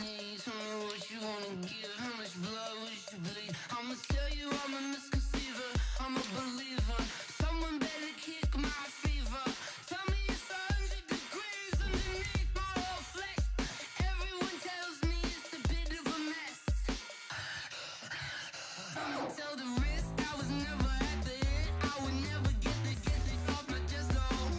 need. Tell me what you wanna give, how much blood would you bleed? I'ma tell you I'm a misconceiver, I'm a believer. Someone better kick my fever. Tell me it's 100 degrees underneath my whole flesh. Everyone tells me it's a bit of a mess. Someone tell the wrist I was never at the hit. I would never get this off my chest though.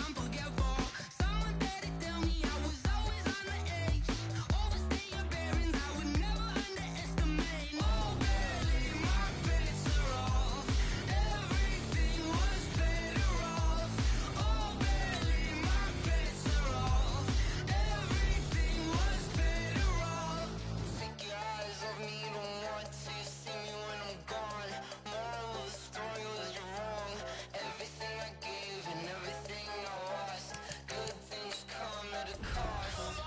I'm forgetful. Someone better tell me I was always on the edge. Overstay your bearings, I would never underestimate. Oh barely, my bets are off. Everything was better off. Oh barely, my bets are off. Everything was better off. Take your eyes off me, don't want to see me when I'm gone. Moral of the story was you're wrong. Everything I gave and everything I lost. Good things come at a cost.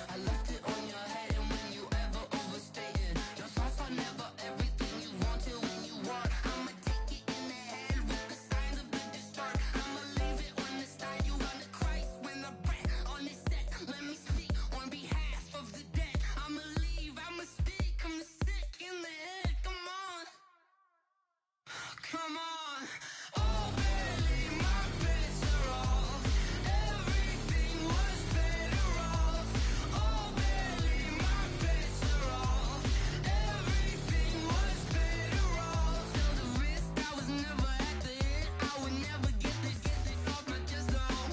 I left it on your head, and when you ever overstay it, your thoughts are never everything you want till when you want. I'ma take it in the head with the signs of the distort. I'ma leave it on the side. You run the Christ when the breath on this set. Let me speak on behalf of the dead. I'ma leave, I'ma speak. I'm the sick in the head. Come on, come on. Oh, barely, my bets are off. Everything was better off. Oh, barely, my bets are off. Everything was better off. Tell the wrist I was never at the hit. I would never get this off my chest though.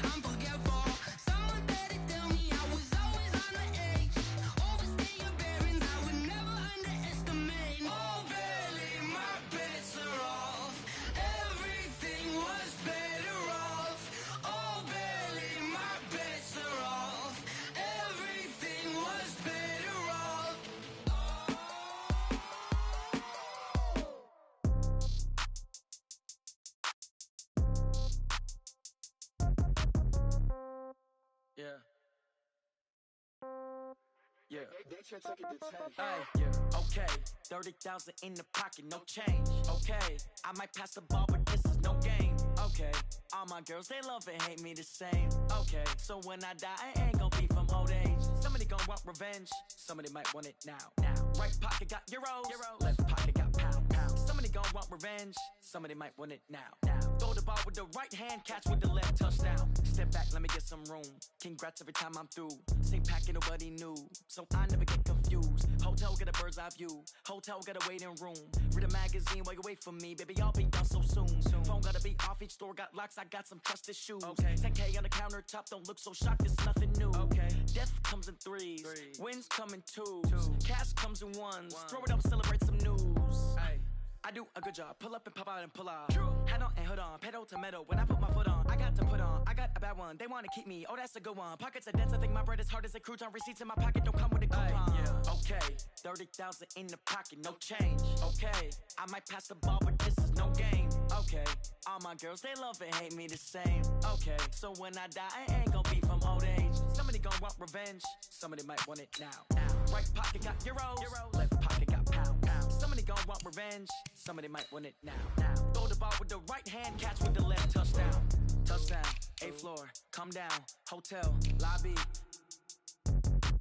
I'm forgetful. Someone better tell me I was always on the edge. Overstay your bearings, I would never underestimate. Oh, barely, my bets are off. Everything was better off. Oh, barely, my bets are off. Everything was better off. Yeah. Yeah. Hey, yeah, okay. 30,000 in the pocket, no change. Okay, I might pass the ball, but this is no game. Okay, all my girls, they love and hate me the same. Okay, so when I die, I ain't gon' be from old age. Somebody gon' want revenge, somebody might want it now. Right pocket got euros, left pocket got pounds. Somebody gon' want revenge, somebody might want it now. Throw the ball with the right hand, catch with the left, touchdown. Step back, let me get some room. Congrats every time I'm through. Same packet, nobody knew, so I never get confused. Hotel get a bird's eye view. Hotel got a waiting room. Read a magazine while you wait for me, baby. I'll be done so soon. Phone gotta be off. Each store got locks. I got some trusted shoes. Okay. 10K on the countertop. Don't look so shocked. It's nothing new. Okay. Death comes in threes. Wins come in twos. Cash comes in ones. Throw it up, celebrate some news. Ay. I do a good job. Pull up and pop out and pull out. Head on and hood on. Pedal to metal. When I put my foot on, I got to put on. I got a bad one. They wanna keep me. Oh, that's a good one. Pockets are dense. I think my bread is hard as a crouton. Receipts in my pocket don't come with a coupon. Yeah. Okay. 30,000 in the pocket, no change. Okay. I might pass the ball, but this is no game. Okay. All my girls, they love and hate me the same. Okay. So when I die, I ain't gon' be from old age. Somebody gon' want revenge. Somebody might want it now. Right pocket got euros. Left pocket got pounds. Somebody gon' want revenge. Somebody might want it now. Throw the ball with the right hand, catch with the left, touchdown. Touchdown, 8th floor, come down, hotel, lobby.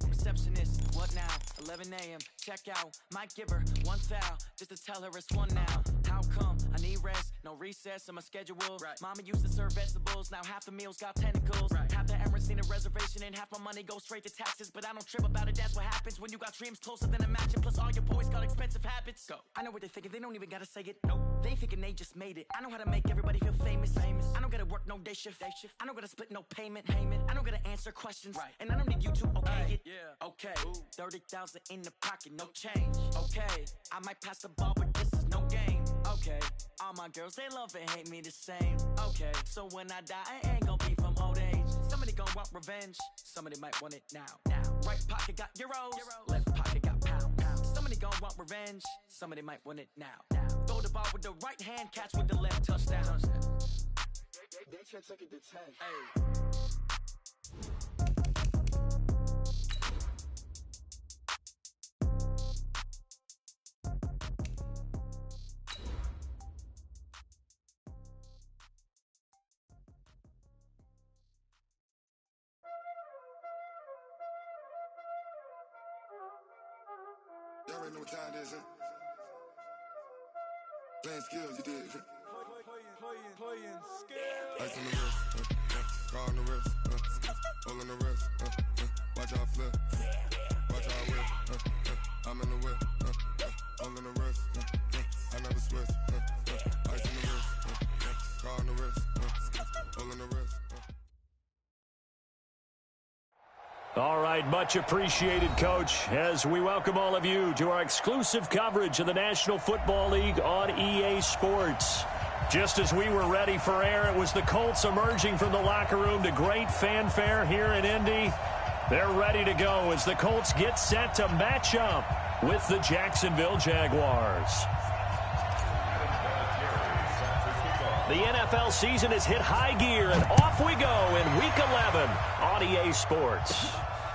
Receptionist, what now? 11 a.m., check out. Might give her one foul, just to tell her it's one now. How come? I need rest, no recess in my schedule. Right. Mama used to serve vegetables, now half the meals got tentacles. Right. Half the Emirates need a reservation and half my money goes straight to taxes. But I don't trip about it, that's what happens when you got dreams closer than a mansion. Plus all your boys got expensive habits. Go. I know what they're thinking, they don't even gotta say it. Nope. They thinking they just made it. I know how to make everybody feel famous. I don't gotta work no day shift. I don't gotta split no payment. I don't gotta answer questions. Right. And I don't need you to okay it. Yeah. Okay. Ooh. 30,000 in the pocket, no change. Okay. I might pass the ball, but this is no game. Okay. All my girls, they love and hate me the same. Okay. So when I die, I ain't gon' be from old age. Somebody gon' want revenge. Somebody might want it now. Right pocket got euros. Left pocket got pounds. Somebody gon' want revenge. Somebody might want it now. Throw the ball with the right hand, catch with the left, touchdown. They should take it to 10. Hey. Y'all already know what time it is, huh? Playing skills, you did. Playing skills. Ice on the wrist, car on the wrist, hole in the wrist, watch out flip, watch out whip, I'm in the whip, hole in the wrist, I never switch, ice on the wrist, car on the wrist, hole in the wrist. All right, much appreciated, Coach, as we welcome all of you to our exclusive coverage of the National Football League on EA Sports. Just as we were ready for air, it was the Colts emerging from the locker room to great fanfare here in Indy. They're ready to go as the Colts get set to match up with the Jacksonville Jaguars. The NFL season has hit high gear, and off we go in Week 11 on EA Sports.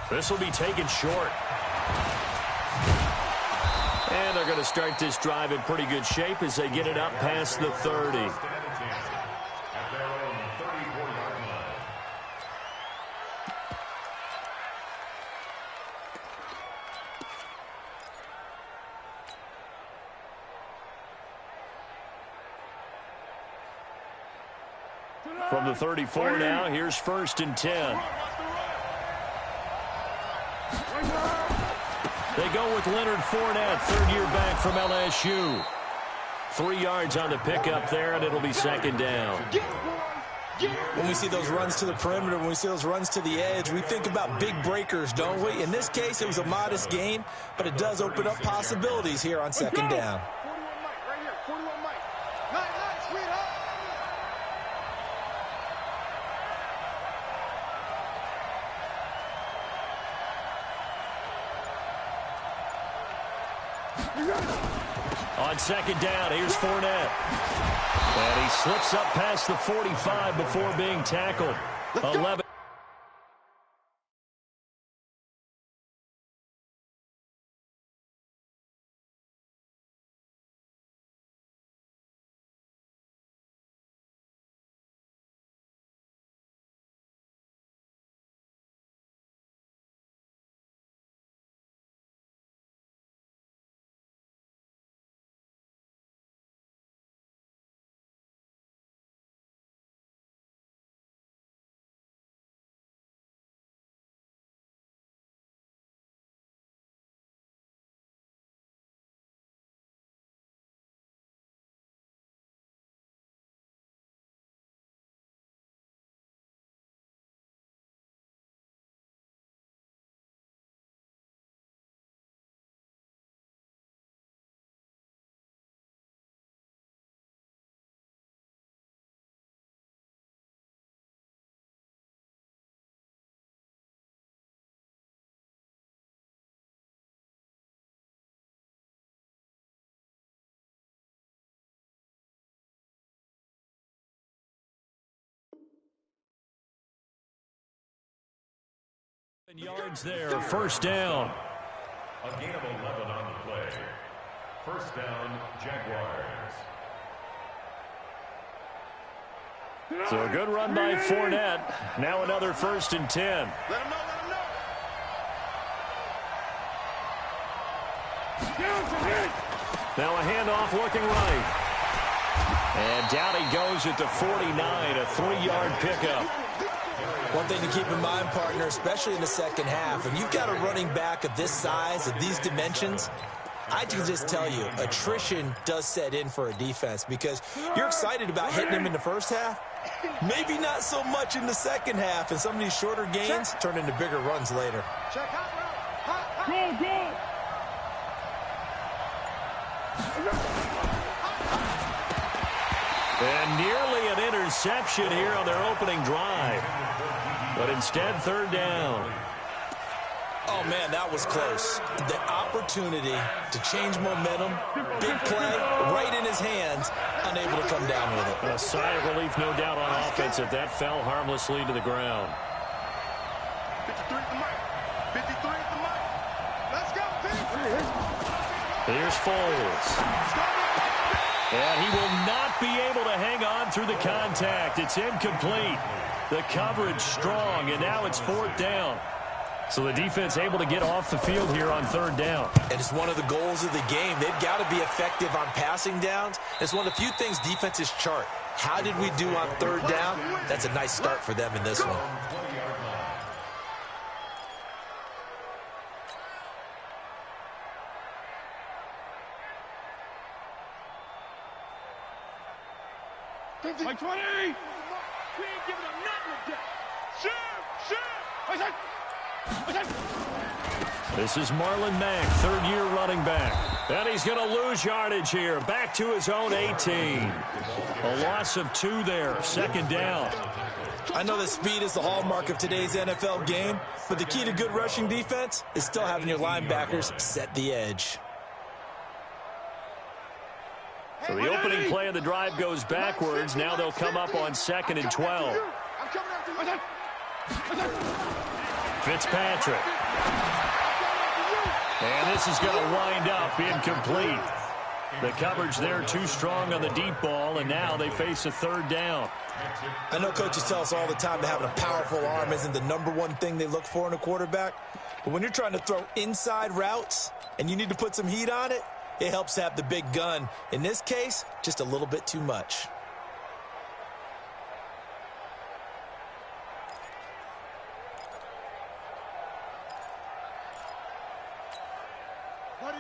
This will be taken short. And they're going to start this drive in pretty good shape as they get it up past the 30. From the 34 now, here's 1st and 10. They go with Leonard Fournette, third-year back from LSU. 3 yards on the pickup there, and it'll be 2nd down. When we see those runs to the perimeter, when we see those runs to the edge, we think about big breakers, don't we? In this case, it was a modest gain, but it does open up possibilities here on 2nd down. 41 Mike, right here. 41 Mike. Nice, sweetheart. On 2nd down, here's Fournette. And he slips up past the 45 before being tackled. 11. Yards there, 1st down. A gain of 11 on the play. 1st down, Jaguars. So a good run by Fournette. Now another 1st and 10. Let him know, let him know. Now a handoff looking right. And down he goes at the 49, a 3-yard pickup. One thing to keep in mind, partner, especially in the second half, when you've got a running back of this size, of these dimensions, I can just tell you, attrition does set in for a defense because you're excited about hitting him in the first half, maybe not so much in the second half, and some of these shorter gains turn into bigger runs later. Check hot route. And nearly an interception here on their opening drive. But instead, 3rd down. Oh, man, that was close. The opportunity to change momentum, big play, right in his hands, unable to come down with it. A sigh of relief, no doubt, on offense if that fell harmlessly to the ground. 53 at the mic. 53 at the mic. Let's go, team. Here's Foles. And he will not be able to hang on through the contact. It's incomplete. The coverage strong, and now it's 4th down. So the defense able to get off the field here on third down. And it's one of the goals of the game. They've got to be effective on passing downs. It's one of the few things defenses chart. How did we do on third down? That's a nice start for them in this one. Like 20! We ain't giving them nothing with that. This is Marlon Mack, third-year running back. And he's going to lose yardage here. Back to his own 18. A loss of 2 there, second down. I know that speed is the hallmark of today's NFL game, but the key to good rushing defense is still having your linebackers set the edge. So the opening play of the drive goes backwards. Now they'll come up on 2nd and 12. Fitzpatrick. And this is going to wind up incomplete. The coverage there too strong on the deep ball, and now they face a third down. I know coaches tell us all the time that having a powerful arm isn't the #1 thing they look for in a quarterback. But when you're trying to throw inside routes and you need to put some heat on it, it helps to have the big gun. In this case, just a little bit too much.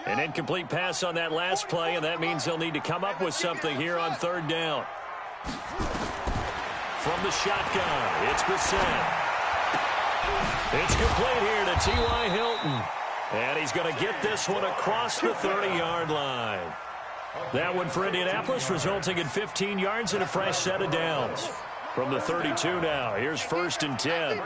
An incomplete pass on that last play, and that means they'll need to come up with something here on third down. From the shotgun, it's Brissett. It's complete here to T.Y. Hilton. And he's going to get this one across the 30-yard line. That one for Indianapolis, resulting in 15 yards and a fresh set of downs. From the 32 now, here's 1st and 10.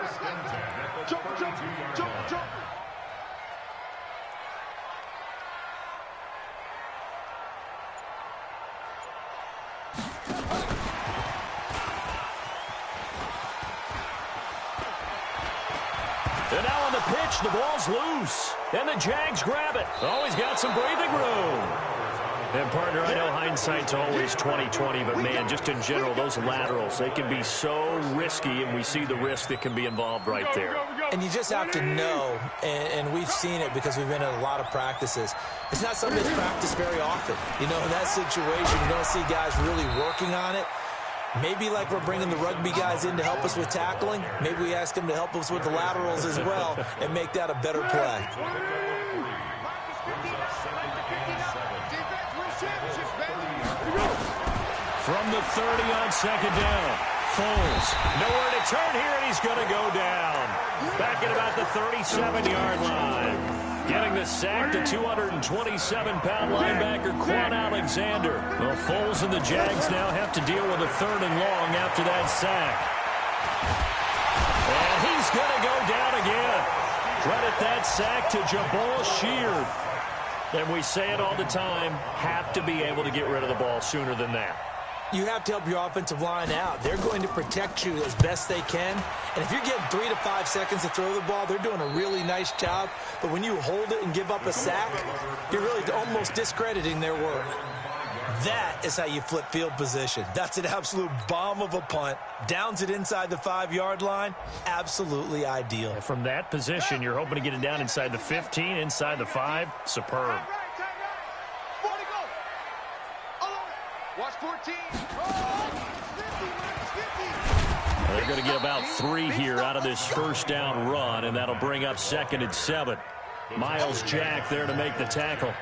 And now on the pitch, the ball's loose. And the Jags grab it. Oh, he's got some breathing room. And, partner, I know hindsight's always 20/20, but, man, just in general, those laterals, they can be so risky, and we see the risk that can be involved right there. And you just have to know, and we've seen it because we've been in a lot of practices. It's not something that's practiced very often. You know, in that situation, you don't see guys really working on it. Maybe like we're bringing the rugby guys in to help us with tackling, maybe we ask them to help us with the laterals as well and make that a better play. From the 30 on second down, Foles nowhere to turn here, and he's going to go down. Back at about the 37-yard line. Getting the sack, the 227-pound linebacker, Quan Alexander. Well, Foles and the Jags now have to deal with a 3rd and long after that sack. And he's going to go down again. Credit that sack to Jabal Sheard. And we say it all the time, have to be able to get rid of the ball sooner than that. You have to help your offensive line out. They're going to protect you as best they can. And if you're getting 3 to 5 seconds to throw the ball, they're doing a really nice job. But when you hold it and give up a sack, you're really almost discrediting their work. That is how you flip field position. That's an absolute bomb of a punt. Downs it inside the 5-yard line. Absolutely ideal. And from that position, you're hoping to get it down inside the 15, inside the 5. Superb. Watch 14. They're going to get about 3 here out of this first down run, and that'll bring up 2nd and 7. Miles Jack there to make the tackle.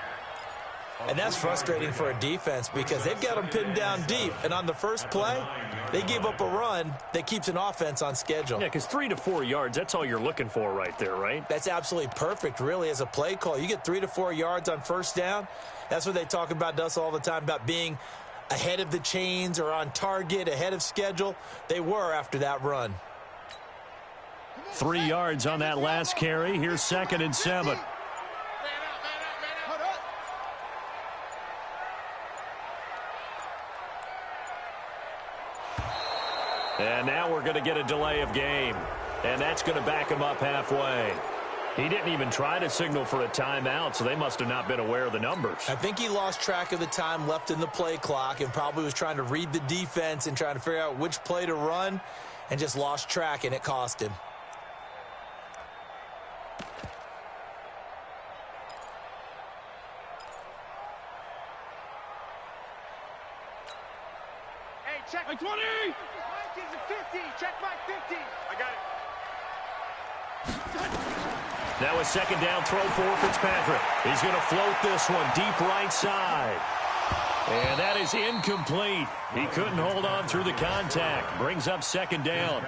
And that's frustrating for a defense because they've got them pinned down deep. And on the first play, they gave up a run that keeps an offense on schedule. Yeah, because 3 to 4 yards, that's all you're looking for right there, right? That's absolutely perfect, really, as a play call. You get 3 to 4 yards on first down. That's what they talk about to us all the time, about being ahead of the chains or on target, ahead of schedule. They were after that run. 3 yards on that last carry. Here's 2nd and 7. And now we're going to get a delay of game. And that's going to back him up halfway. He didn't even try to signal for a timeout, so they must have not been aware of the numbers. I think he lost track of the time left in the play clock and probably was trying to read the defense and trying to figure out which play to run and just lost track, and it cost him. check. 20. Mike is a 50. Check Mike 50. I got it. Now a second down throw for Fitzpatrick. He's going to float this one deep right side. And that is incomplete. He couldn't hold on through the contact. Brings up second down.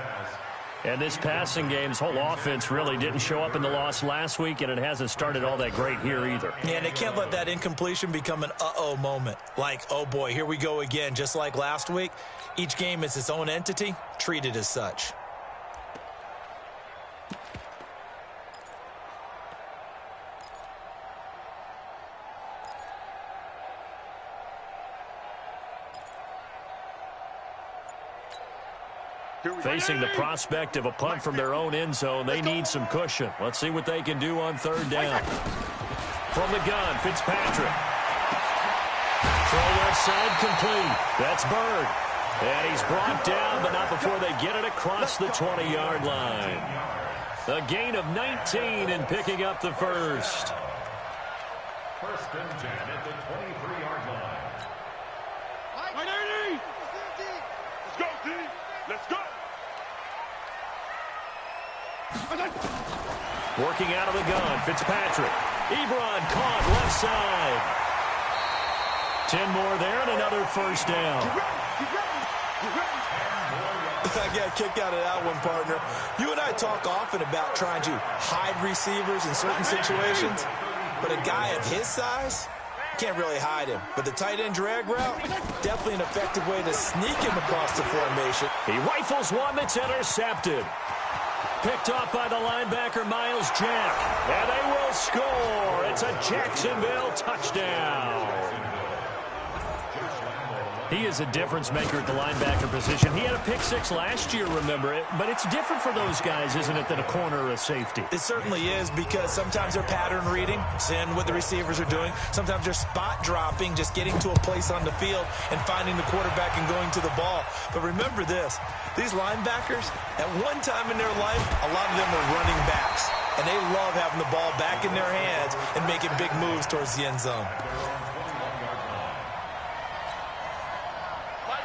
And this passing game's whole offense really didn't show up in the loss last week, and it hasn't started all that great here either. Yeah, and they can't let that incompletion become an uh-oh moment. Like, oh boy, here we go again, just like last week. Each game is its own entity, treated as such. Facing the prospect of a punt from their own end zone, they need some cushion. Let's see what they can do on third down. From the gun, Fitzpatrick. Throw left side complete. That's Bird. And he's brought down, but not before they get it across the 20-yard line. A gain of 19 and picking up the first. First and 10 at the 23-yard line. Let's go, D. Let's go. Working out of the gun, Fitzpatrick. Ebron caught left side. 10 more there and another first down. I got a kick out of that one, partner. You and I talk often about trying to hide receivers in certain situations, but a guy of his size can't really hide him. But the tight end drag route, definitely an effective way to sneak him across the formation. He rifles one that's intercepted. Picked off by the linebacker, Miles Jack. And they will score. It's a Jacksonville touchdown. He is a difference maker at the linebacker position. He had a pick six last year, remember it. But it's different for those guys, isn't it, than a corner or a safety? It certainly is, because sometimes they're pattern reading, seeing what the receivers are doing. Sometimes they're spot dropping, just getting to a place on the field and finding the quarterback and going to the ball. But remember this, these linebackers, at one time in their life, a lot of them were running backs. And they love having the ball back in their hands and making big moves towards the end zone.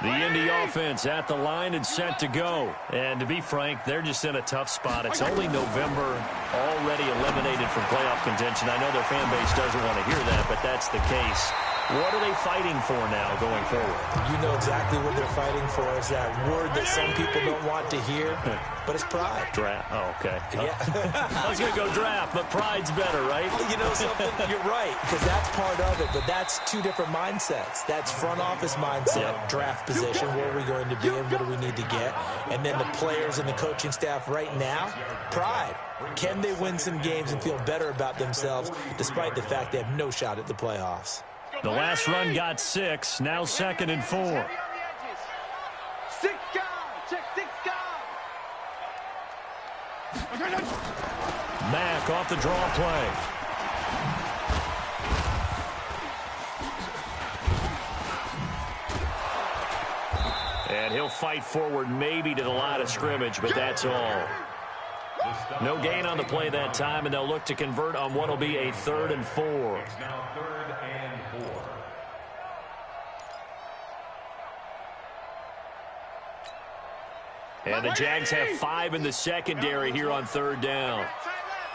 The Indy offense at the line and set to go. And to be frank, they're just in a tough spot. It's only November, already eliminated from playoff contention. I know their fan base doesn't want to hear that, but that's the case. What are they fighting for now going forward? You know exactly what they're fighting for. Is that word that some people don't want to hear, but it's pride. Draft. Oh, okay. Yeah. I was going to go draft, but pride's better, right? You know something? You're right, because that's part of it, but that's two different mindsets. That's front office mindset, draft position, where are we going to be and what do we need to get? And then the players and the coaching staff right now, pride. Can they win some games and feel better about themselves despite the fact they have no shot at the playoffs? The last run got 6, now 2nd and 4. 6 guard, check 6 guard. Mack off the draw play. And he'll fight forward maybe to the line of scrimmage, but that's all. No gain on the play that time, and they'll look to convert on what will be a 3rd and 4. It's now 3rd and 4. And the Jags have 5 in the secondary here on 3rd down.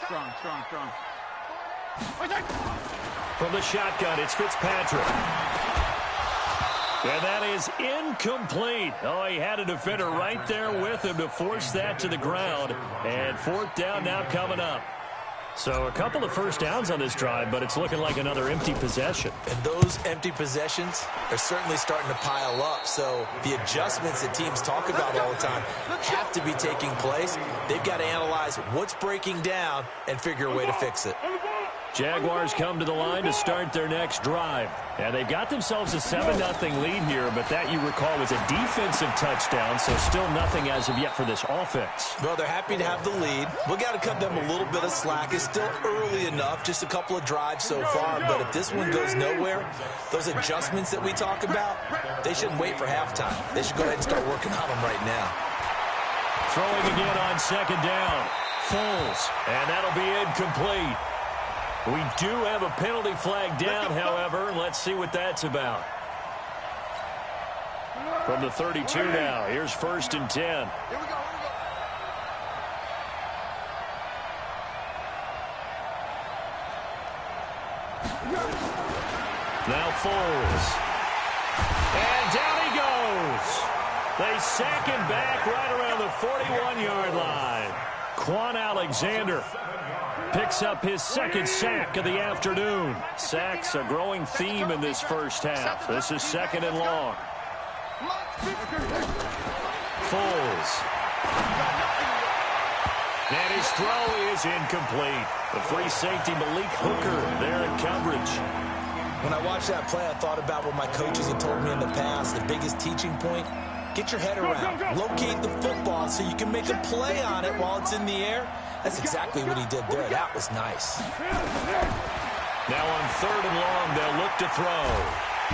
Strong. From the shotgun, it's Fitzpatrick. And that is incomplete. Oh, he had a defender right there with him to force that to the ground. And 4th down now coming up. So a couple of first downs on this drive, but it's looking like another empty possession. And those empty possessions are certainly starting to pile up. So the adjustments that teams talk about all the time have to be taking place. They've got to analyze what's breaking down and figure a way to fix it. Jaguars come to the line to start their next drive. And they've got themselves a 7-0 lead here, but that, you recall, was a defensive touchdown, so still nothing as of yet for this offense. Well, they're happy to have the lead. We've got to cut them a little bit of slack. It's still early enough, just a couple of drives so far, but if this one goes nowhere, those adjustments that we talk about, they shouldn't wait for halftime. They should go ahead and start working on them right now. Throwing again on 2nd down. Foles, and that'll be incomplete. We do have a penalty flag down, however. Let's see what that's about. From the 32 now, here's 1st and 10. Here we go. Now Foles. And down he goes. They sack him back right around the 41-yard line. Quan Alexander picks up his 2nd sack of the afternoon. Sacks a growing theme in this first half. This is 2nd and long. Foles. And his throw is incomplete. The free safety Malik Hooker there in coverage. When I watched that play, I thought about what my coaches had told me in the past. The biggest teaching point, get your head around. Locate the football so you can make a play on it while it's in the air. That's exactly what he did there. That was nice. Now on 3rd and long, they'll look to throw.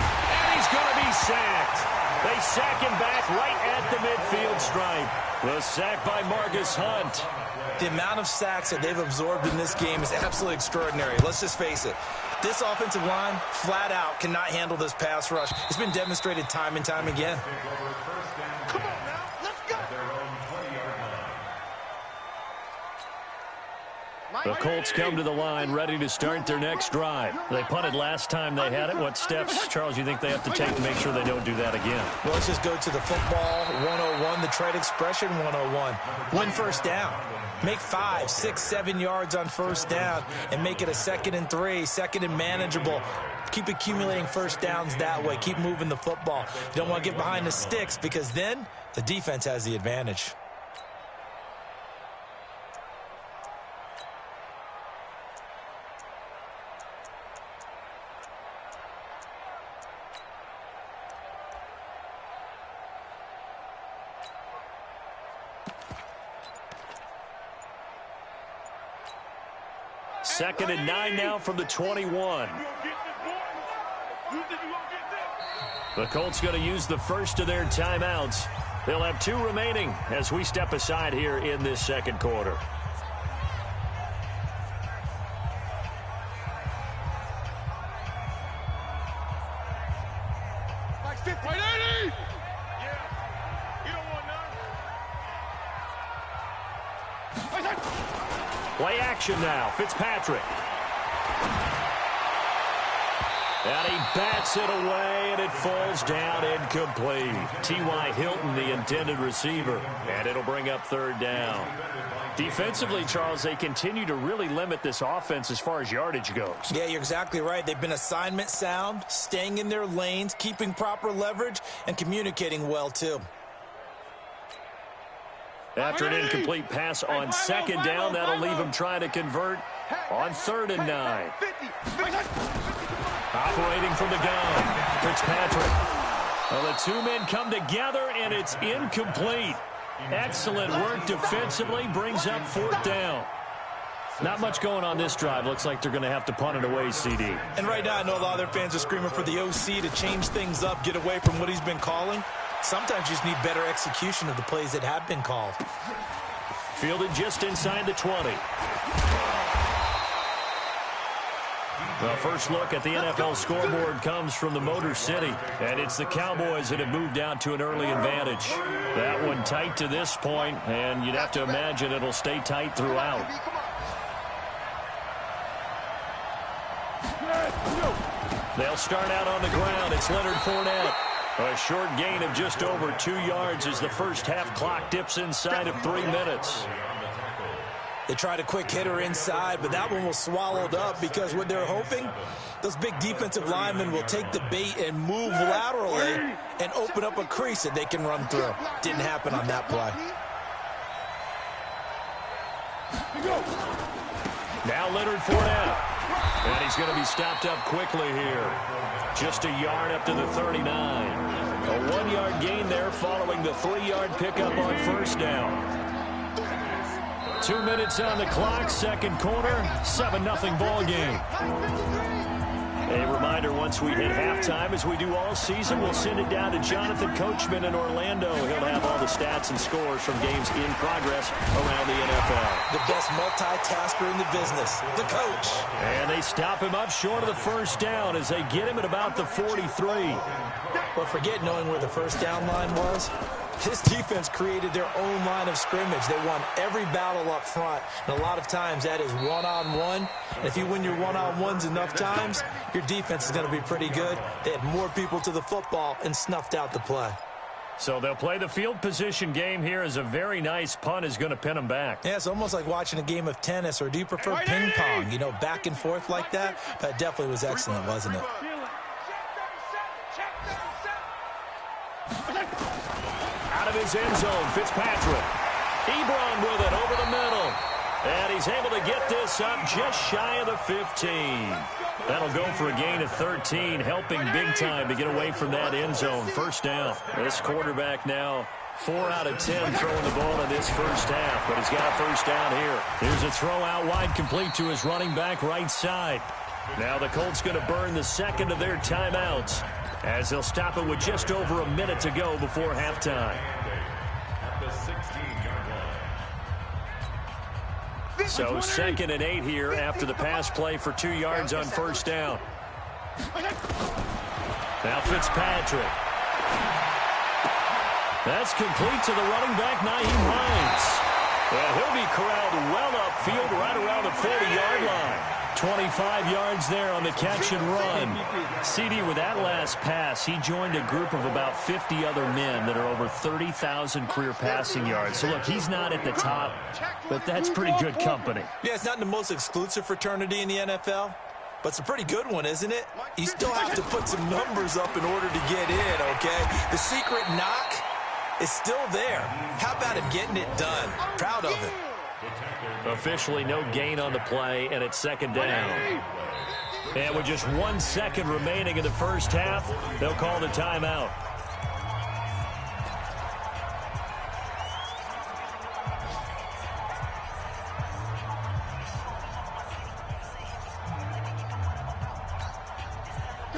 And he's going to be sacked. They sack him back right at the midfield stripe. The sack by Marcus Hunt. The amount of sacks that they've absorbed in this game is absolutely extraordinary. Let's just face it. This offensive line, flat out, cannot handle this pass rush. It's been demonstrated time and time again. Come on now, let's go. The Colts come to the line ready to start their next drive. They punted last time they had it. What steps, Charles, you think they have to take to make sure they don't do that again? Well, let's just go to the football 101, the trade expression 101. Win 1st down. Make 5, 6, 7 yards on 1st down and make it a 2nd and 3, 2nd and manageable. Keep accumulating 1st downs that way. Keep moving the football. You don't want to get behind the sticks because then the defense has the advantage. Second and 9 now from the 21. The Colts going to use the first of their timeouts. They'll have 2 remaining as we step aside here in this 2nd quarter. Play action now. Fitzpatrick. And he bats it away, and it falls down incomplete. T.Y. Hilton, the intended receiver. And it'll bring up 3rd down. Defensively, Charles, they continue to really limit this offense as far as yardage goes. Yeah, you're exactly right. They've been assignment sound, staying in their lanes, keeping proper leverage, and communicating well, too. After an incomplete pass on 2nd down, that'll leave him trying to convert on 3rd and 9. Operating from the gun, Fitzpatrick. Well, the 2 men come together, and it's incomplete. Excellent work defensively, brings up 4th down. Not much going on this drive. Looks like they're going to have to punt it away, CD. And right now, I know a lot of their fans are screaming for the OC to change things up, get away from what he's been calling. Sometimes you just need better execution of the plays that have been called. Fielded just inside the 20. The first look at the NFL scoreboard comes from the Motor City, and it's the Cowboys that have moved out to an early advantage. That one tight to this point, and you'd have to imagine it'll stay tight throughout. They'll start out on the ground. It's Leonard Fournette. A short gain of just over 2 yards as the first half clock dips inside of 3 minutes. They tried a quick hitter inside, but that one was swallowed up because what they're hoping, those big defensive linemen will take the bait and move laterally and open up a crease that they can run through. Didn't happen on that play. Now Leonard Fournette. And he's going to be stopped up quickly here. Just a yard up to the 39. A 1-yard gain there following the 3-yard pickup on 1st down. 2 minutes on the clock, 2nd quarter, 7-0 ball game. A reminder once we hit halftime, as we do all season, we'll send it down to Jonathan Coachman in Orlando. He'll have all the stats and scores from games in progress around the NFL. The best multitasker in the business, the coach. And they stop him up short of the first down as they get him at about the 43. But forget knowing where the first down line was. This defense created their own line of scrimmage. They won every battle up front, and a lot of times that is one-on-one. And if you win your one-on-ones enough times, your defense is going to be pretty good. They had more people to the football and snuffed out the play. So they'll play the field position game here as a very nice punt is going to pin them back. Yeah, it's almost like watching a game of tennis, or do you prefer ping pong? You know, back and forth like that? That definitely was excellent, wasn't it? Out of his end zone, Fitzpatrick. Ebron with it over the middle. And he's able to get this up just shy of the 15. That'll go for a gain of 13, helping big time to get away from that end zone. First down. This quarterback now 4 out of 10 throwing the ball in this first half, but he's got a first down here. Here's a throw out wide, complete to his running back right side. Now the Colts going to burn the second of their timeouts, as they'll stop it with just over a minute to go before halftime. So 2nd and 8 here after the pass play for 2 yards on first down. Now Fitzpatrick. That's complete to the running back, Nyheim Hines. Well, he'll be corralled well upfield right around the 40-yard line. 25 yards there on the catch and run. CD, with that last pass, he joined a group of about 50 other men that are over 30,000 career passing yards. So, look, he's not at the top, but that's pretty good company. Yeah, it's not the most exclusive fraternity in the NFL, but it's a pretty good one, isn't it? You still have to put some numbers up in order to get in, okay? The secret knock is still there. How about him getting it done? Proud of him. Officially no gain on the play, and it's 2nd down. And with just 1 second remaining in the first half, they'll call the timeout.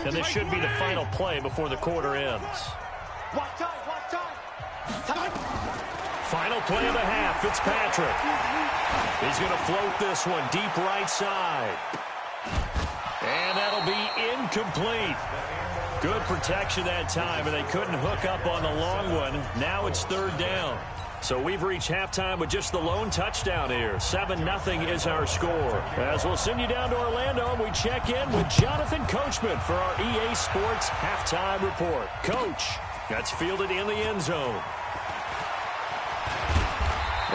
And this should be the final play before the quarter ends. Final play of the half, Fitzpatrick. He's going to float this one deep right side. And that'll be incomplete. Good protection that time, and they couldn't hook up on the long one. Now it's 3rd down. So we've reached halftime with just the lone touchdown here. 7-0 is our score. As we'll send you down to Orlando, and we check in with Jonathan Coachman for our EA Sports halftime report. Coach, that's fielded in the end zone.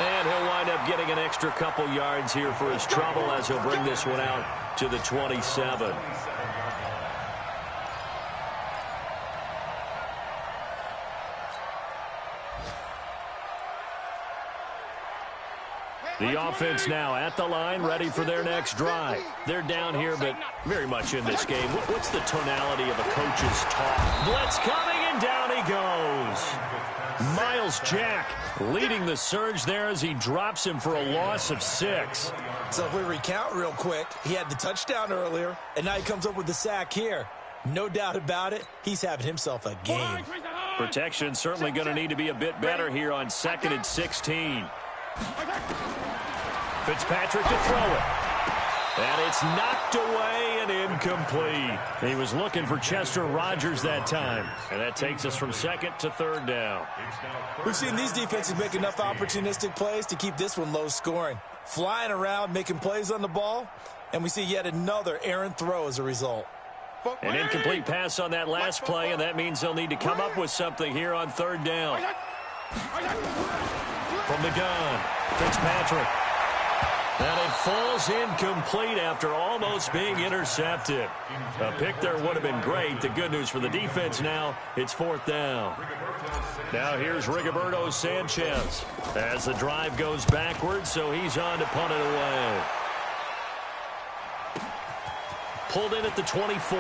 And he'll wind up getting an extra couple yards here for his trouble as he'll bring this one out to the 27. The offense now at the line, ready for their next drive. They're down here, but very much in this game. What's the tonality of a coach's talk? Blitz coming, and down he goes. Miles Jack leading the surge there as he drops him for a loss of 6. So if we recount real quick, he had the touchdown earlier, and now he comes up with the sack here. No doubt about it, he's having himself a game. Protection certainly going to need to be a bit better here on 2nd and 16. Fitzpatrick to throw it. And it's knocked away and incomplete. He was looking for Chester Rogers that time. And that takes us from 2nd to 3rd down. We've seen these defenses make enough opportunistic plays to keep this one low scoring. Flying around, making plays on the ball, and we see yet another errant throw as a result. An incomplete pass on that last play, and that means they'll need to come up with something here on 3rd down. From the gun, Fitzpatrick. And it falls incomplete after almost being intercepted. A pick there would have been great. The good news for the defense now, it's 4th down. Now here's Rigoberto Sanchez as the drive goes backwards, so he's on to punt it away. Pulled in at the 24.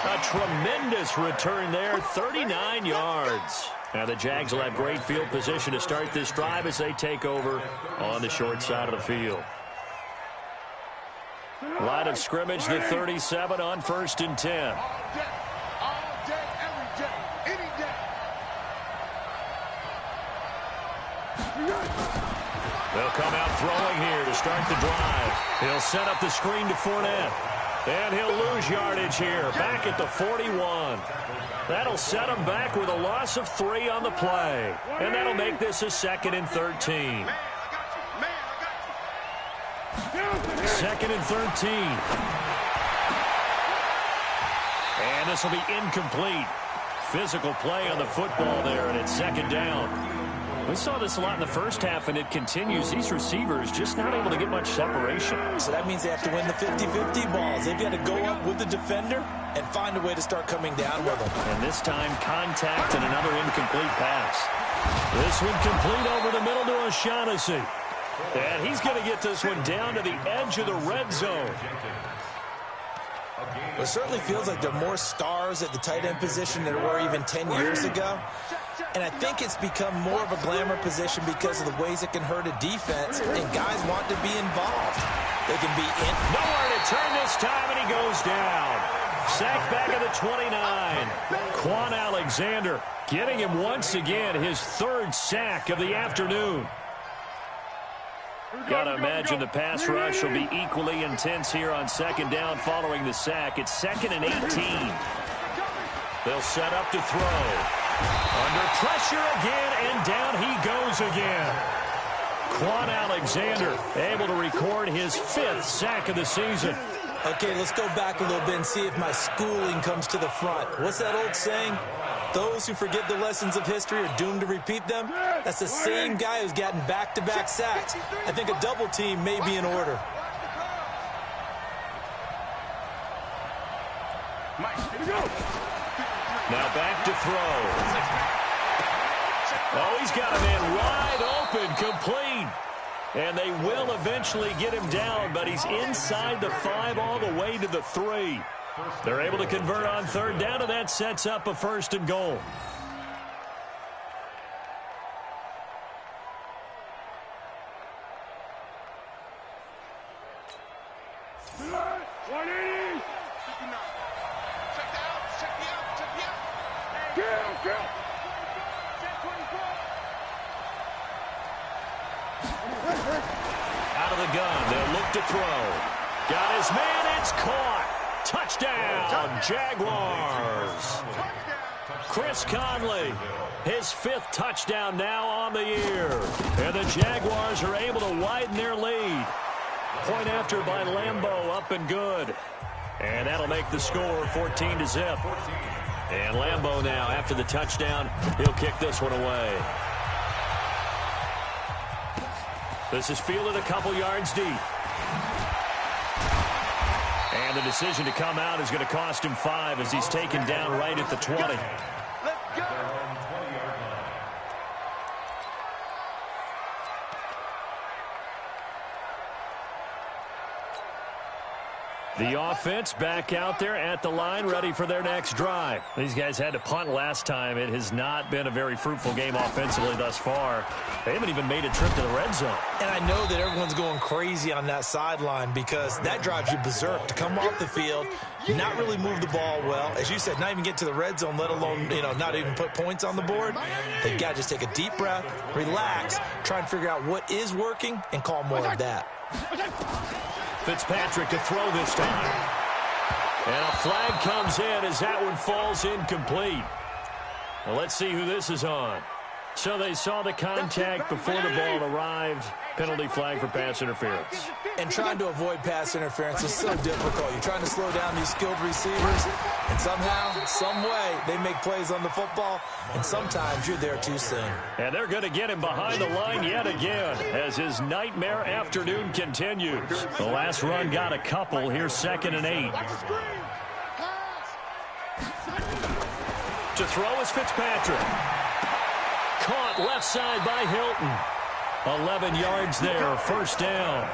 A tremendous return there, 39 yards. Now the Jags will have great field position to start this drive as they take over on the short side of the field. Line of scrimmage, the 37 on 1st and 10. All day, every day, any day. They'll come out throwing here to start the drive. He'll set up the screen to Fournette. And he'll lose yardage here, back at the 41. That'll set him back with a loss of 3 on the play. And that'll make this a 2nd and 13. 2nd and 13. And this will be incomplete. Physical play on the football there, and it's 2nd down. We saw this a lot in the first half, and it continues. These receivers just not able to get much separation. So that means they have to win the 50-50 balls. They've got to go up with the defender and find a way to start coming down with them. And this time, contact and another incomplete pass. This one complete over the middle to O'Shaughnessy. And he's going to get this one down to the edge of the red zone. It certainly feels like there are more stars at the tight end position than there were even 10 years ago. And I think it's become more of a glamour position because of the ways it can hurt a defense, and guys want to be involved. They can be in. Nowhere to turn this time, and he goes down. Sacked back at the 29. Quan Alexander getting him once again his 3rd sack of the afternoon. Got to imagine the pass rush will be equally intense here on 2nd down following the sack. It's 2nd and 18. They'll set up to throw. Under pressure again, and down he goes again. Quan Alexander able to record his 5th sack of the season. Okay, let's go back a little bit and see if my schooling comes to the front. What's that old saying? Those who forget the lessons of history are doomed to repeat them. That's the same guy who's gotten back-to-back sacks. I think a double team may be in order. Now back to throw. Oh, he's got a man wide open, complete. And they will eventually get him down, but he's inside the 5 all the way to the 3. They're able to convert on 3rd down, and that sets up a 1st and goal. Out of the gun, they'll look to throw. Got his man, it's caught. Touchdown, Jaguars. Chris Conley, his 5th touchdown now on the year. And the Jaguars are able to widen their lead. Point after by Lambeau, up and good. And that'll make the score 14-0. And Lambeau now, after the touchdown, he'll kick this one away. This is fielded a couple yards deep. And the decision to come out is going to cost him 5 as he's taken down right at the 20. Let's go. The offense back out there at the line, ready for their next drive. These guys had to punt last time. It has not been a very fruitful game offensively thus far. They haven't even made a trip to the red zone. And I know that everyone's going crazy on that sideline because that drives you berserk to come off the field, not really move the ball well. As you said, not even get to the red zone, let alone, not even put points on the board. They got to just take a deep breath, relax, try and figure out what is working, and call more of that. Fitzpatrick to throw this time. And a flag comes in as that one falls incomplete. Well, let's see who this is on. So they saw the contact before the ball arrived. Penalty flag for pass interference. And trying to avoid pass interference is so difficult. You're trying to slow down these skilled receivers, and somehow, some way, they make plays on the football, and sometimes you're there too soon. And they're going to get him behind the line yet again as his nightmare afternoon continues. The last run got a couple. Here's 2nd and 8. To throw is Fitzpatrick. Caught left side by Hilton. 11 yards there, 1st down.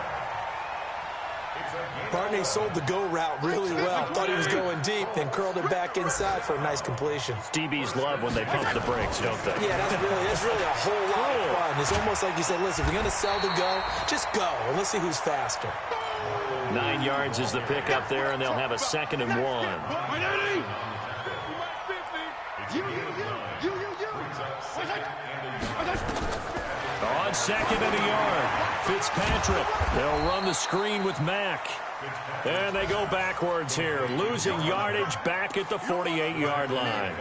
Barney sold the go route really well. Thought he was going deep, then curled it back inside for a nice completion. DBs love when they pump the brakes, don't they? Yeah, that's really a whole lot of fun. It's almost like you said, listen, if you're going to sell the go, just go, and let's see who's faster. 9 yards is the pickup there, and they'll have a 2nd and 1. On 2nd and a yard, Fitzpatrick. They'll run the screen with Mack. And they go backwards here, losing yardage back at the 48-yard line.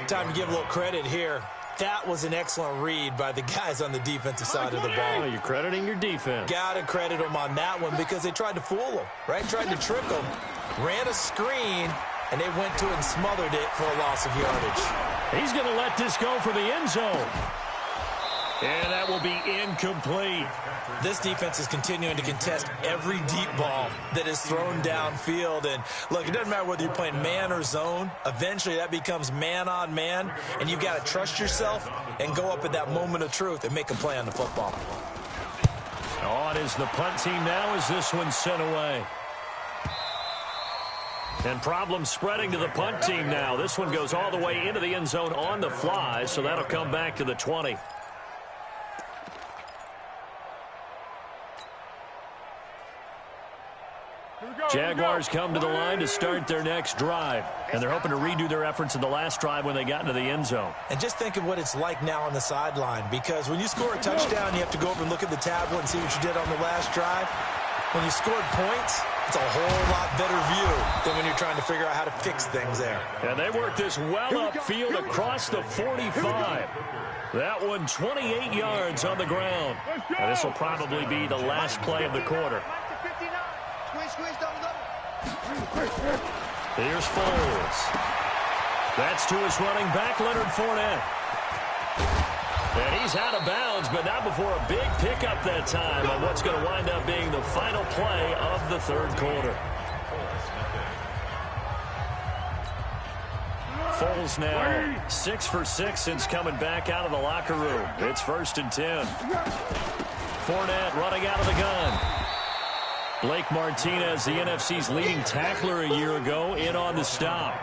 Time to give a little credit here. That was an excellent read by the guys on the defensive side of the ball. Well, you're crediting your defense. Got to credit them on that one because they tried to fool them, right? Tried to trick them, ran a screen, and they went to it and smothered it for a loss of yardage. He's going to let this go for the end zone. And that will be incomplete. This defense is continuing to contest every deep ball that is thrown downfield. And, look, it doesn't matter whether you're playing man or zone. Eventually, that becomes man on man. And you've got to trust yourself and go up at that moment of truth and make a play on the football. On is the punt team now as this one's sent away. And problems spreading to the punt team now. This one goes all the way into the end zone on the fly, so that'll come back to the 20. Jaguars come to the line to start their next drive. And they're hoping to redo their efforts in the last drive when they got into the end zone. And just think of what it's like now on the sideline. Because when you score a touchdown, you have to go over and look at the tablet and see what you did on the last drive. When you scored points, it's a whole lot better view than when you're trying to figure out how to fix things there. And they worked this well upfield across the 45. That one 28 yards on the ground. And this will probably be the last play of the quarter. Here's Foles. That's to his running back, Leonard Fournette. And he's out of bounds, but not before a big pickup that time on what's going to wind up being the final play of the third quarter. Foles now 6 for 6 since coming back out of the locker room. It's 1st and 10. Fournette running out of the gun. Blake Martinez, the NFC's leading tackler a year ago, in on the stop.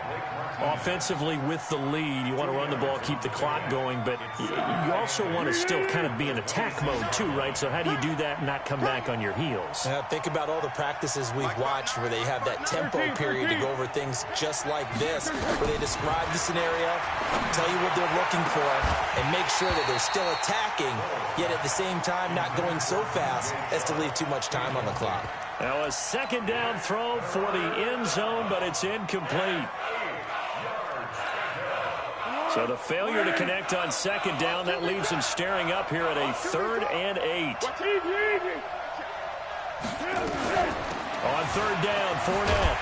Offensively with the lead, you want to run the ball, keep the clock going, but you also want to still kind of be in attack mode too, right? So how do you do that and not come back on your heels? Think about all the practices we've watched where they have that tempo period to go over things just like this, where they describe the scenario, tell you what they're looking for, and make sure that they're still attacking, yet at the same time not going so fast as to leave too much time on the clock. Now a 2nd down throw for the end zone, but it's incomplete. So the failure to connect on 2nd down, that leaves him staring up here at a 3rd and 8. On 3rd down, Fournette.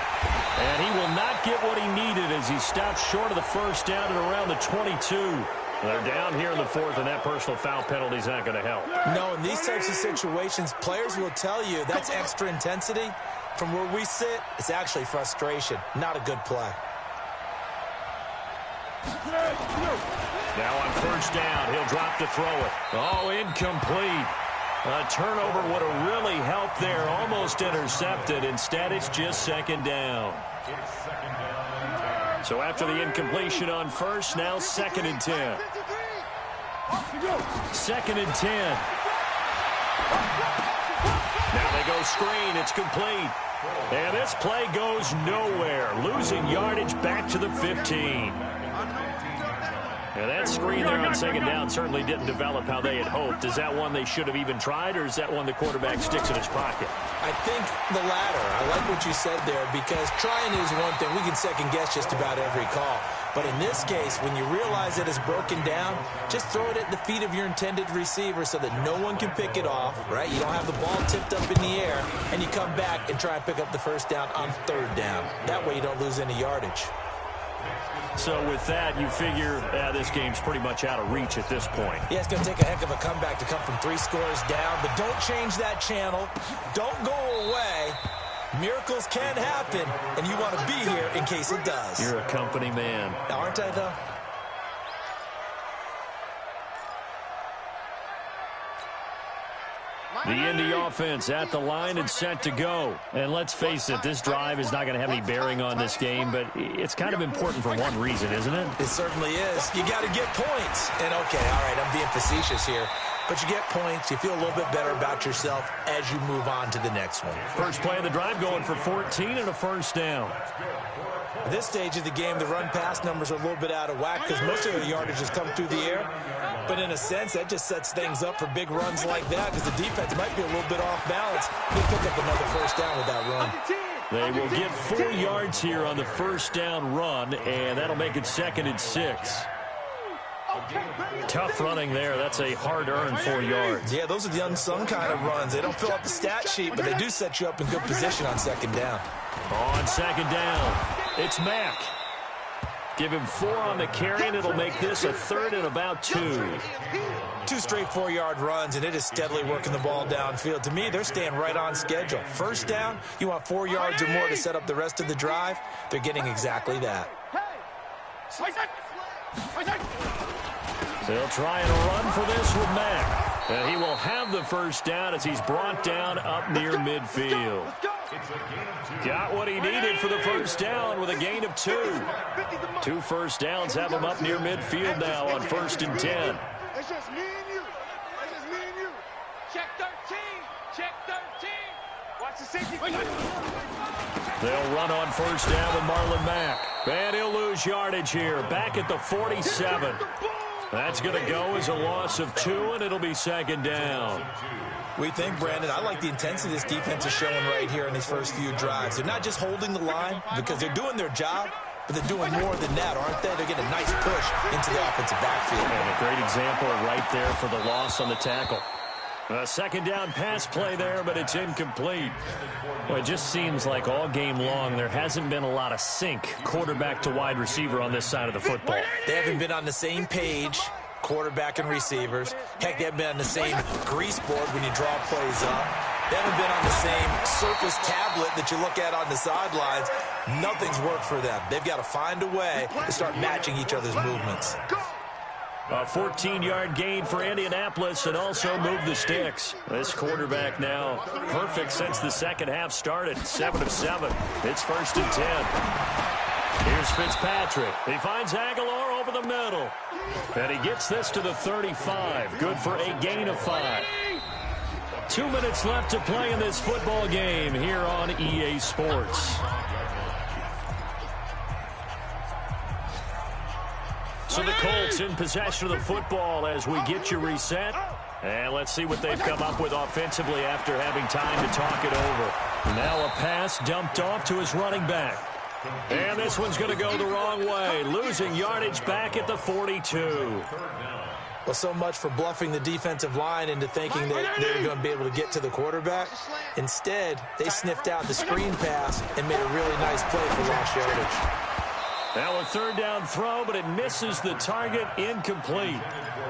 And he will not get what he needed as he stops short of the 1st down at around the 22. They're down here in the 4th, and that personal foul penalty is not going to help. No, in these types of situations, players will tell you that's extra intensity. From where we sit, it's actually frustration, not a good play. Now on 1st down, he'll drop to throw it. Oh, incomplete. A turnover would have really helped there, almost intercepted. Instead, it's just 2nd down. So after the incompletion on 1st, now 2nd and 10. 2nd and 10. Now they go screen. It's complete. And this play goes nowhere. Losing yardage back to the 15. And that screen there on 2nd down certainly didn't develop how they had hoped. Is that one they should have even tried, or is that one the quarterback sticks in his pocket? I think the latter. I like what you said there, because trying is one thing. We can second-guess just about every call. But in this case, when you realize it is broken down, just throw it at the feet of your intended receiver so that no one can pick it off, right? You don't have the ball tipped up in the air, and you come back and try and pick up the 1st down on 3rd down. That way you don't lose any yardage. So with that, you figure this game's pretty much out of reach at this point. Yeah, it's going to take a heck of a comeback to come from 3 scores down, but don't change that channel. Don't go away. Miracles can happen, and you want to be here in case it does. You're a company man. Aren't I, though? The Indy offense at the line and set to go. And let's face it, this drive is not going to have any bearing on this game, but it's kind of important for one reason, isn't it? It certainly is. You got to get points. And, okay, all right, I'm being facetious here. But you get points, you feel a little bit better about yourself as you move on to the next one. First play of the drive going for 14 and a first down. At this stage of the game, the run-pass numbers are a little bit out of whack because most of the yardage has come through the air. But in a sense, that just sets things up for big runs like that because the defense might be a little bit off balance. They pick up another first down with that run. They will get 4 yards here on the first down run, and that'll make it 2nd and 6. Tough running there. That's a hard-earned 4 yards. Yeah, those are the unsung kind of runs. They don't fill up the stat sheet, but they do set you up in good position on second down. On second down, it's Mack. Give him 4 on the carry, and it'll make this a 3rd and about 2. 2 straight 4-yard runs, and it is steadily working the ball downfield. To me, they're staying right on schedule. First down, you want 4 yards or more to set up the rest of the drive. They're getting exactly that. They'll try and run for this with Mack. And he will have the first down as he's brought down up near midfield. Got what he needed for the first down with a gain of 2. 2 first downs have him up near midfield now on 1st and 10. It's just me and you. It's just me and you. Check 13. Check 13. Watch the safety. They'll run on first down with Marlon Mack. And he'll lose yardage here. Back at the 47. That's going to go as a loss of 2, and it'll be 2nd down. We think, Brandon, I like the intensity this defense is showing right here in these first few drives. They're not just holding the line because they're doing their job, but they're doing more than that, aren't they? They're getting a nice push into the offensive backfield. And a great example right there for the loss on the tackle. A second down pass play there, but it's incomplete. Well, it just seems like all game long there hasn't been a lot of sync quarterback to wide receiver on this side of the football. They haven't been on the same page, quarterback and receivers. Heck, they haven't been on the same grease board when you draw plays up. They haven't been on the same surface tablet that you look at on the sidelines. Nothing's worked for them. They've got to find a way to start matching each other's movements. A 14-yard gain for Indianapolis and also move the sticks. This quarterback now perfect since the second half started. 7 of 7. It's 1st and 10. Here's Fitzpatrick. He finds Aguilar over the middle. And he gets this to the 35. Good for a gain of 5. 2 minutes left to play in this football game here on EA Sports. So the Colts in possession of the football as we get you reset. And let's see what they've come up with offensively after having time to talk it over. Now a pass dumped off to his running back. And this one's going to go the wrong way. Losing yardage back at the 42. Well, so much for bluffing the defensive line into thinking that they're going to be able to get to the quarterback. Instead, they sniffed out the screen pass and made a really nice play for lost yardage. Now a 3rd down throw, but it misses the target, incomplete.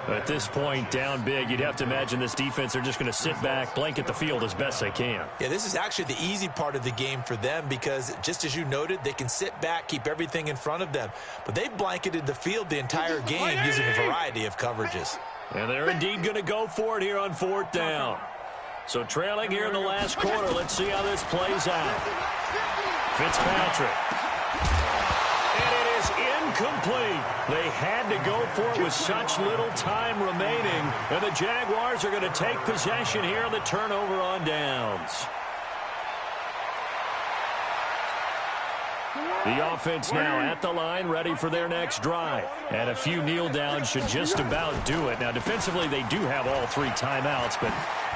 At this point, down big, you'd have to imagine this defense are just going to sit back, blanket the field as best they can. Yeah, this is actually the easy part of the game for them because, just as you noted, they can sit back, keep everything in front of them. But they've blanketed the field the entire game using a variety of coverages. And they're indeed going to go for it here on 4th down. So trailing here in the last quarter, let's see how this plays out. Fitzpatrick. Incomplete. They had to go for it with such little time remaining. And the Jaguars are going to take possession here on the turnover on downs. The offense now at the line, ready for their next drive. And a few kneel downs should just about do it. Now, defensively, they do have all 3 timeouts, but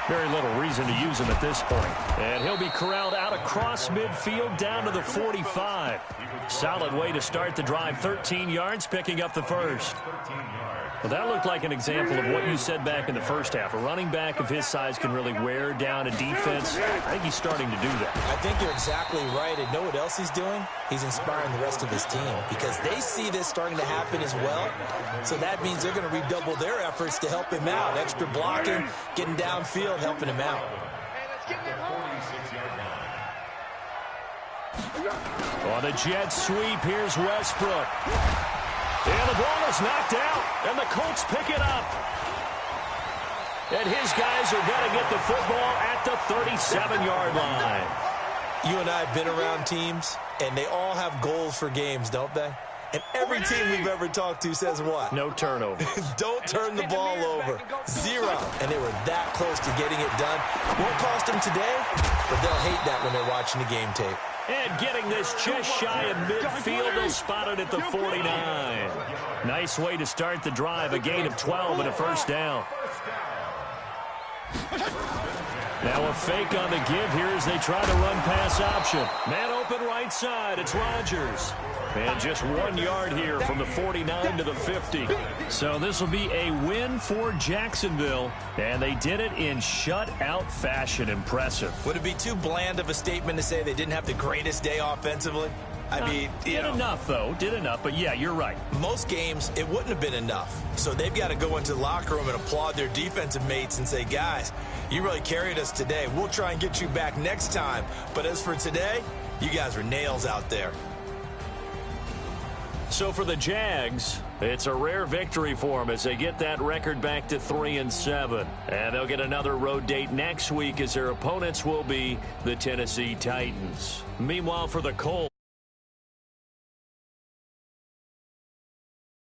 very little reason to use them at this point. And he'll be corralled out across midfield down to the 45. Solid way to start the drive. 13 yards, picking up the first. Well, that looked like an example of what you said back in the first half. A running back of his size can really wear down a defense. I think he's starting to do that. I think you're exactly right. And know what else he's doing? He's inspiring the rest of his team because they see this starting to happen as well. So that means they're going to redouble their efforts to help him out. Extra blocking, getting downfield, helping him out. On the jet sweep, here's Westbrook. And the ball is knocked out, and the Colts pick it up. And his guys are going to get the football at the 37-yard line. You and I have been around teams, and they all have goals for games, don't they? And every team we've ever talked to says what? No turnovers. Don't turn the ball over. 0. And they were that close to getting it done. Won't cost them today, but they'll hate that when they're watching the game tape. And getting this just shy of midfield, they'll spot it at the 49. Nice way to start the drive, a gain of 12 and a first down. Now a fake on the give here as they try to run pass option. Man open right side, it's Rodgers. And just 1 yard here from the 49 to the 50. So this will be a win for Jacksonville. And they did it in shutout fashion. Impressive. Would it be too bland of a statement to say they didn't have the greatest day offensively? I mean, did enough, though. Did enough. But, yeah, you're right. Most games, it wouldn't have been enough. So they've got to go into the locker room and applaud their defensive mates and say, guys, you really carried us today. We'll try and get you back next time. But as for today, you guys were nails out there. So for the Jags, it's a rare victory for them as they get that record back to 3-7. And they'll get another road date next week as their opponents will be the Tennessee Titans. Meanwhile, for the Colts,